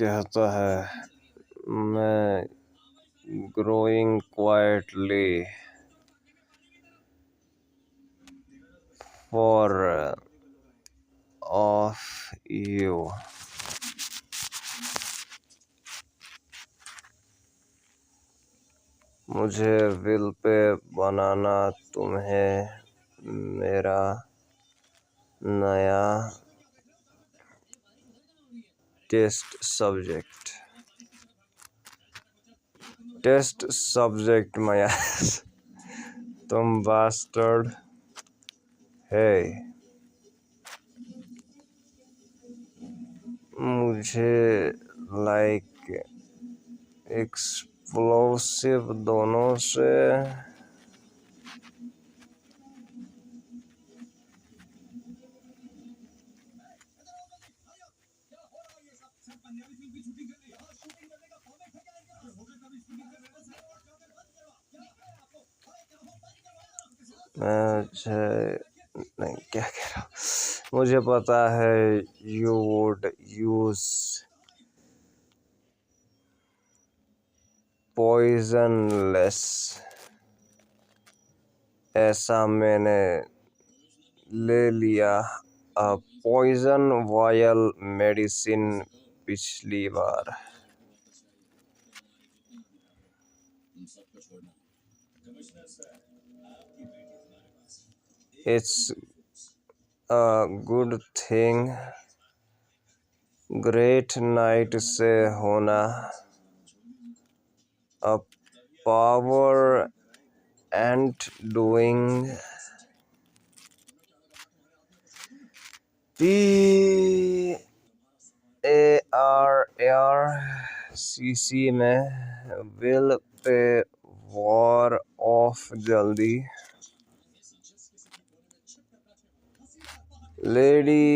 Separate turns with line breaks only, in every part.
कहता है, मैं growing quietly for of you. मुझे विल पे बनाना तुम्हें मेरा नया टेस्ट सब्जेक्ट माया तुम बास्टर्ड है। मुझे लाइक एक्सप्लोसिव दोनों से नहीं क्या कह रहा हूँ। मुझे पता है यू वुड यूज पॉइजनलेस, ऐसा मैंने ले लिया पॉइजन वायल मेडिसिन पिछली बार। It's a good thing great night से होना a power and doing PARRCC में विल पे वॉर ऑफ जल्दी। Lady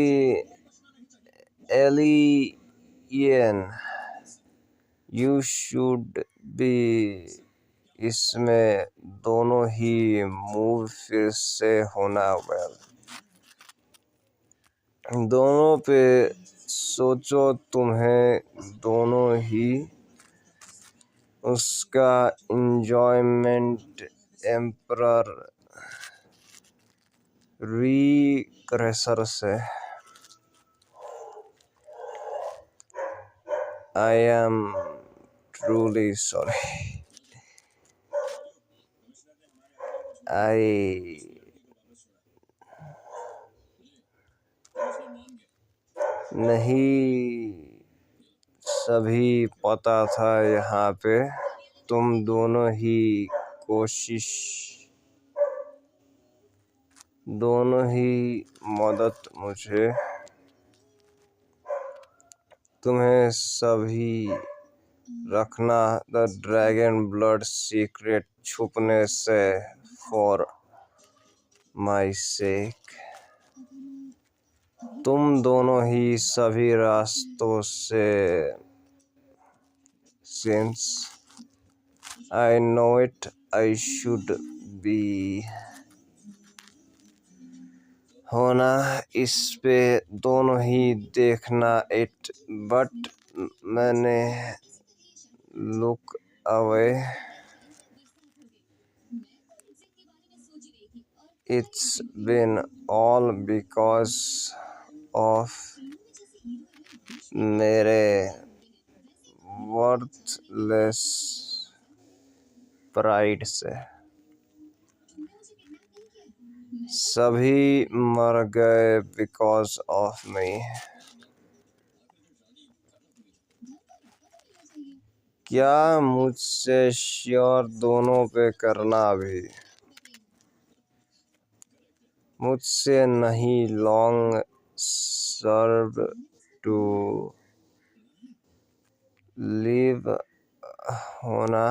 alien you should be, इसमें दोनों ही मूव फिर से होना वेल। दोनों पे सोचो, तुम्हें दोनों ही उसका इंजॉयमेंट एम्परर रिक्रेसर से। I am truly sorry. I नहीं सभी पता था यहाँ पे तुम दोनों ही कोशिश, दोनों ही मदद मुझे तुम्हें सभी रखना द ड्रैगन ब्लड सीक्रेट छुपने से फॉर माई सेक। तुम दोनों ही सभी रास्तों से since I know it I should be होना इस पे दोनों ही देखना इट बट मैंने look away. It's been all because of मेरे वर्थलेस प्राइड से। सभी मर गए बिकॉज ऑफ मी। क्या मुझसे श्योर दोनों पे करना भी मुझसे नहीं लॉन्ग सर्व टू लिव होना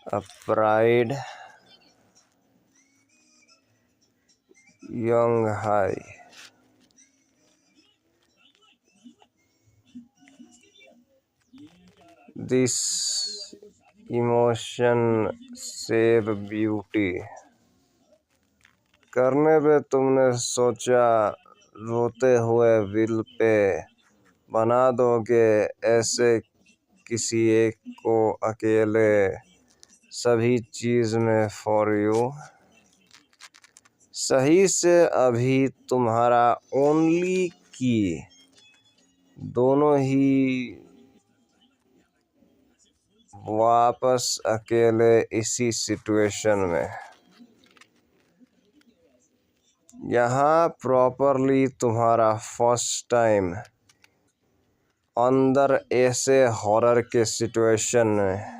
a pride young high. This emotion save beauty. करने पे तुमने सोचा रोते हुए विल पे बना दोगे ऐसे किसी एक को अकेले सभी चीज़ में फॉर यू। सही से अभी तुम्हारा ओनली की दोनों ही वापस अकेले इसी सिचुएशन में। यहाँ प्रॉपरली तुम्हारा फर्स्ट टाइम अंदर ऐसे हॉरर के सिचुएशन में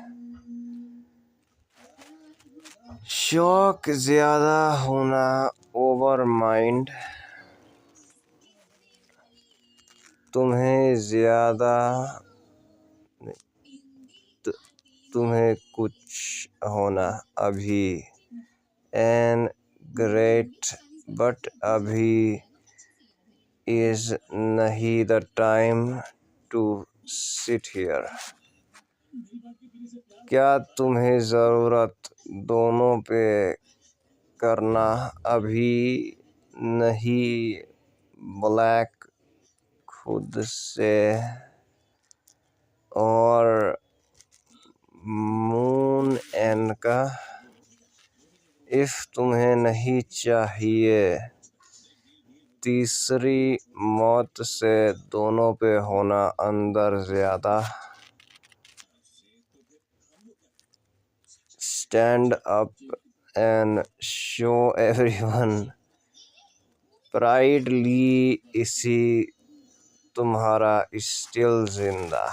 शौक ज़्यादा होना ओवर माइंड तुम्हें ज़्यादा तुम्हें कुछ होना अभी एन ग्रेट बट अभी इज नहीं the time to sit here. क्या तुम्हें ज़रूरत दोनों पे करना अभी नहीं ब्लैक खुद से और मून एन का इफ तुम्हें नहीं चाहिए तीसरी मौत से दोनों पे होना अंदर ज़्यादा। Stand up and show everyone proudly इसी तुम्हारा स्टिल जिंदा।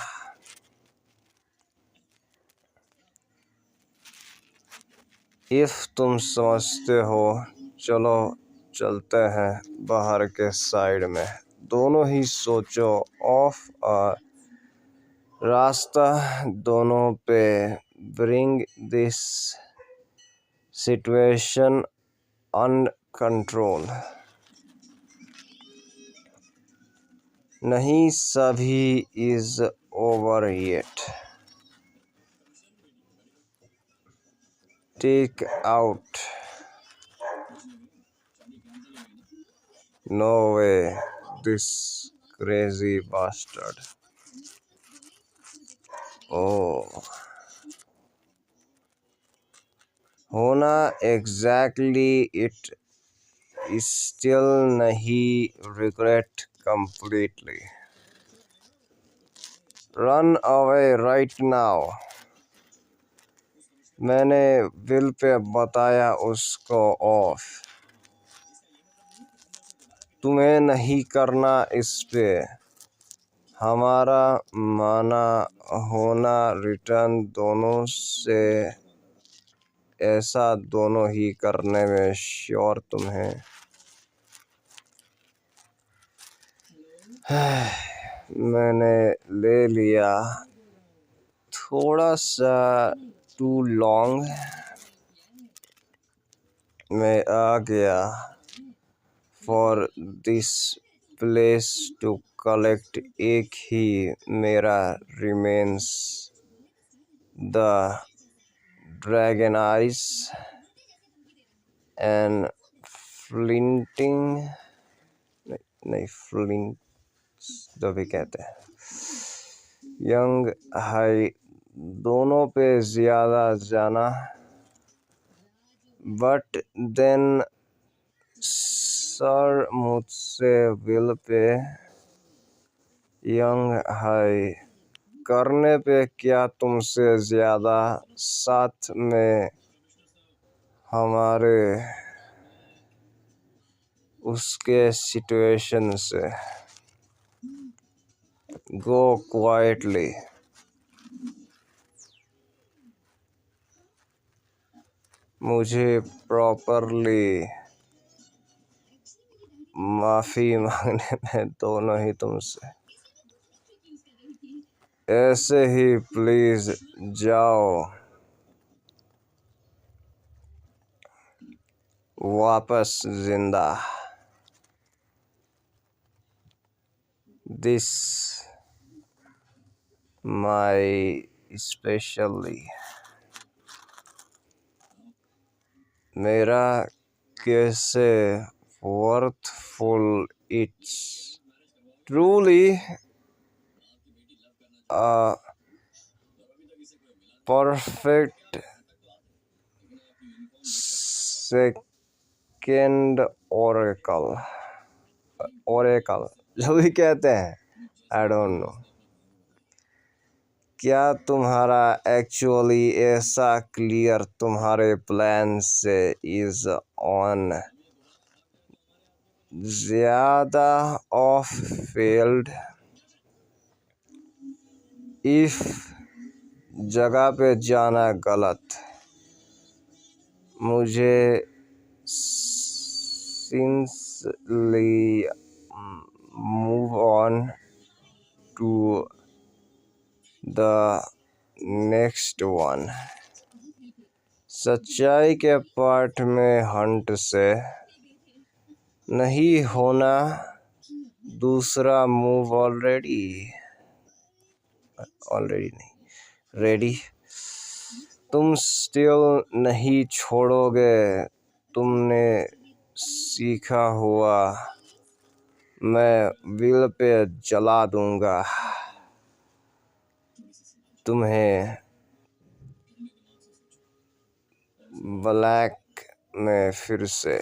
इफ तुम समझते हो चलो चलते हैं बाहर के साइड में दोनों ही सोचो ऑफ अ रास्ता दोनों पे bring this situation under control. नहीं सभी is over yet. Take out no way this crazy bastard. Oh होना एग्जैक्टली इट स्टिल नहीं regret completely. Run away right now मैंने विल पे बताया उसको ऑफ। तुम्हें नहीं करना इस पे हमारा माना होना रिटर्न दोनों से ऐसा दोनों ही करने में श्योर तुम्हें मैंने ले लिया थोड़ा सा टू लॉन्ग। मैं आ गया for this place to collect एक ही मेरा remains the dragon eyes and flinting नहीं फ्लिंट जो भी कहते हैं यंग हाई दोनों पे ज़्यादा जाना बट देन सर मुझसे विल पे यंग हाई करने पे क्या तुमसे ज़्यादा साथ में हमारे उसके सिचुएशन से गो क्वाइटली। मुझे प्रॉपरली माफ़ी मांगने में दोनों ही तुमसे ऐसे ही प्लीज़ जाओ वापस जिंदा। दिस माई स्पेशली मेरा कैसे worthful It's truly a perfect second oracle जो भी कहते हैं, आई डोंट नो। क्या तुम्हारा एक्चुअली ऐसा क्लियर तुम्हारे प्लान से इज ऑन ज्यादा ऑफ फेल्ड इफ जगह पे जाना गलत मुझे sincerely move on to the next one. सच्चाई के पार्ट में हंट से नहीं होना दूसरा मूव ऑलरेडी नहीं रेडी। तुम स्टिल नहीं छोड़ोगे, तुमने सीखा हुआ मैं विल पे जला दूंगा तुम्हें ब्लैक में फिर से।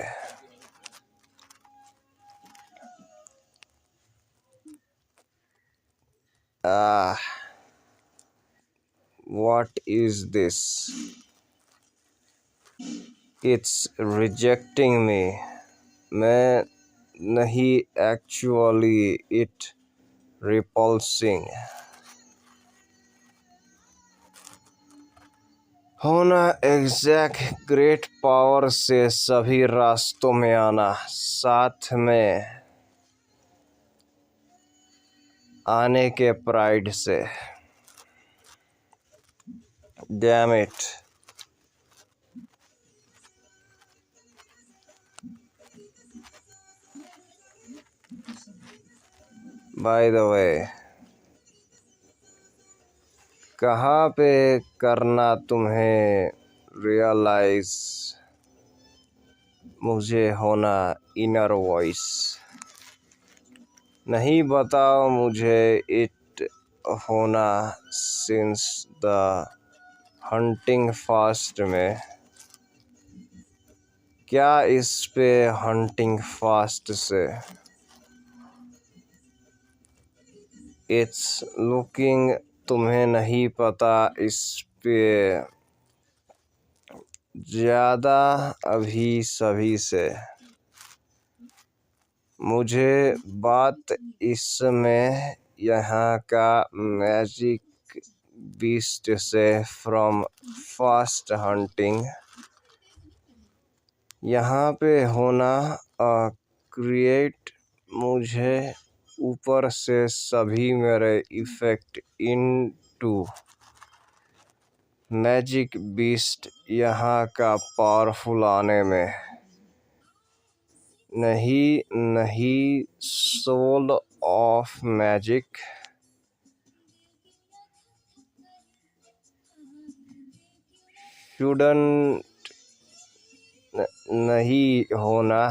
What is this? It's rejecting me. मैं नहीं actually it repulsing. होना एग्जैक्ट ग्रेट पावर से सभी रास्तों में आना, साथ में आने के प्राइड से। Damn it. By the way, कहाँ पे करना तुम्हें रियलाइज मुझे होना इनर वॉइस। नहीं बताओ मुझे इट होना सिंस द हंटिंग फास्ट में। क्या इस पे हंटिंग फास्ट से इट्स लुकिंग तुम्हें नहीं पता इस पे ज़्यादा अभी सभी से। मुझे बात इसमें यहाँ का मैजिक बीस्ट से फ्रॉम फास्ट हंटिंग यहाँ पे होना क्रिएट मुझे ऊपर से सभी मेरे इफेक्ट इनटू मैजिक बीस्ट यहाँ का पावरफुल आने में। नहीं सोल ऑफ मैजिक शुडंट नहीं होना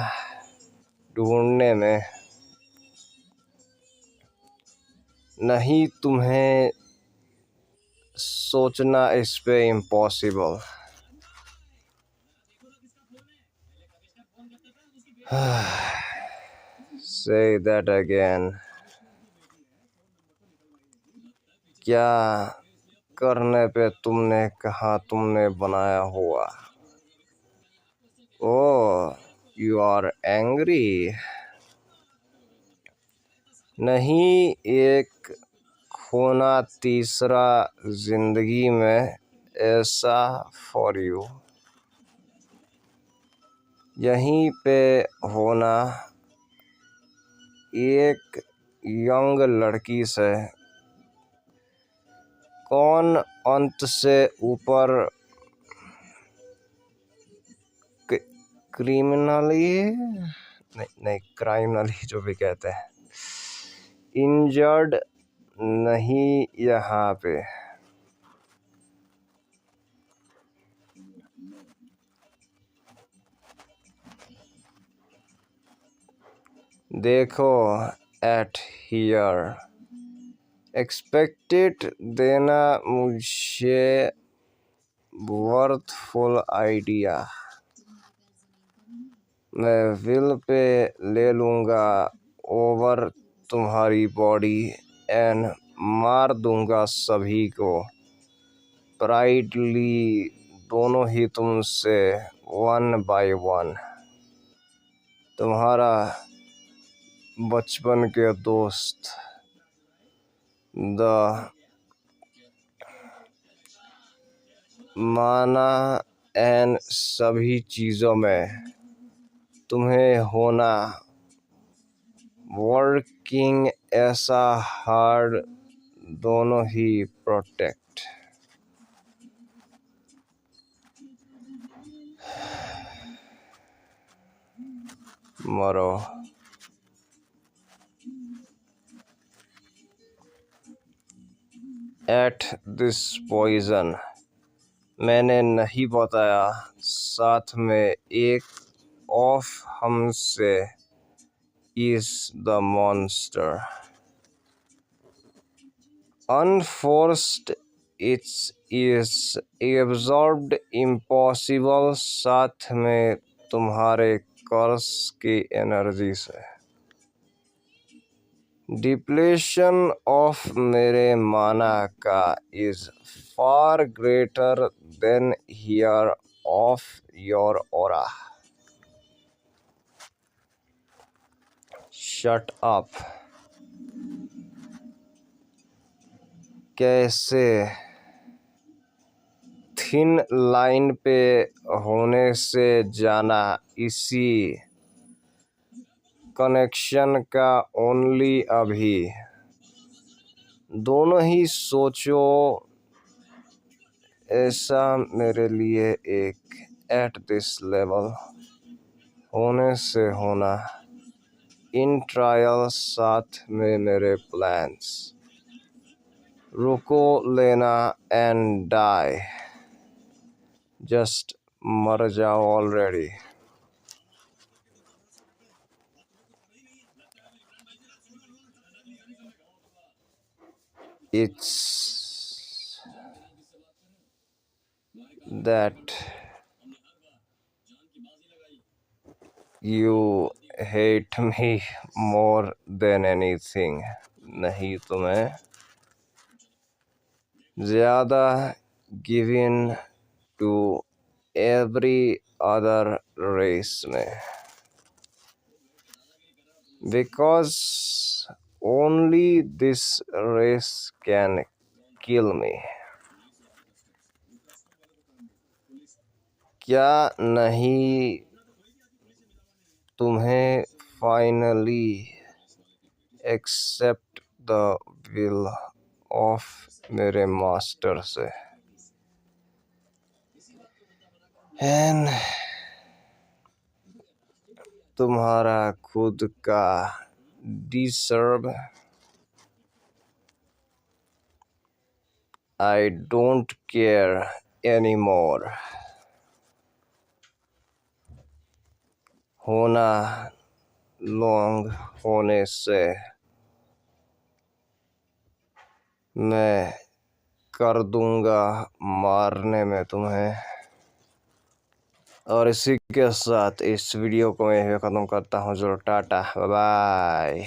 ढूंढने में। नहीं तुम्हें सोचना इस पे इम्पॉसिबल। Say that again. क्या करने पे तुमने कहा तुमने बनाया हुआ। Oh you are angry. नहीं एक खोना तीसरा जिंदगी में ऐसा फॉर यू। यहीं पे होना एक यंग लड़की से। कौन अंत से ऊपर क्रिमिनली नहीं क्राइमिनली जो भी कहते हैं इंजर्ड नहीं यहाँ पे। देखो एट हियर एक्सपेक्टेड देना मुझे वर्थफुल आइडिया। मैं विल पे ले लूँगा ओवर तुम्हारी बॉडी एंड मार दूँगा सभी को प्राइडली, दोनों ही तुमसे वन बाय वन। तुम्हारा बचपन के दोस्त द माना एंड सभी चीज़ों में तुम्हें होना वर्किंग ऐसा हार्ड, दोनों ही प्रोटेक्ट। मरो एट दिस पॉइजन। मैंने नहीं बताया साथ में एक ऑफ हमसे is the monster unforced, it's is absorbed impossible, साथ में तुम्हारे कर्स की एनर्जी से। डिप्लेशन ऑफ मेरे माना का is far greater than here of your aura. Shut up. कैसे थिन लाइन पे होने से जाना इसी कनेक्शन का ओनली अभी। दोनों ही सोचो ऐसा मेरे लिए एक एट दिस लेवल होने से होना इन ट्रायल, साथ में मेरे प्लान्स रुको लेना एंड डाई, जस्ट मर जाओ already. It's that you hate me more than anything। नहीं तुम्हें ज़्यादा given to every other race में, because only this race can kill me. क्या नहीं तुम्हें finally accept the will of मेरे मास्टर से एंड तुम्हारा खुद का deserve. I don't care any more. होना लॉन्ग होने से मैं कर दूंगा मारने में तुम्हें। और इसी के साथ इस वीडियो को मैं ख़त्म करता हूँ। जो टाटा बाय बाय।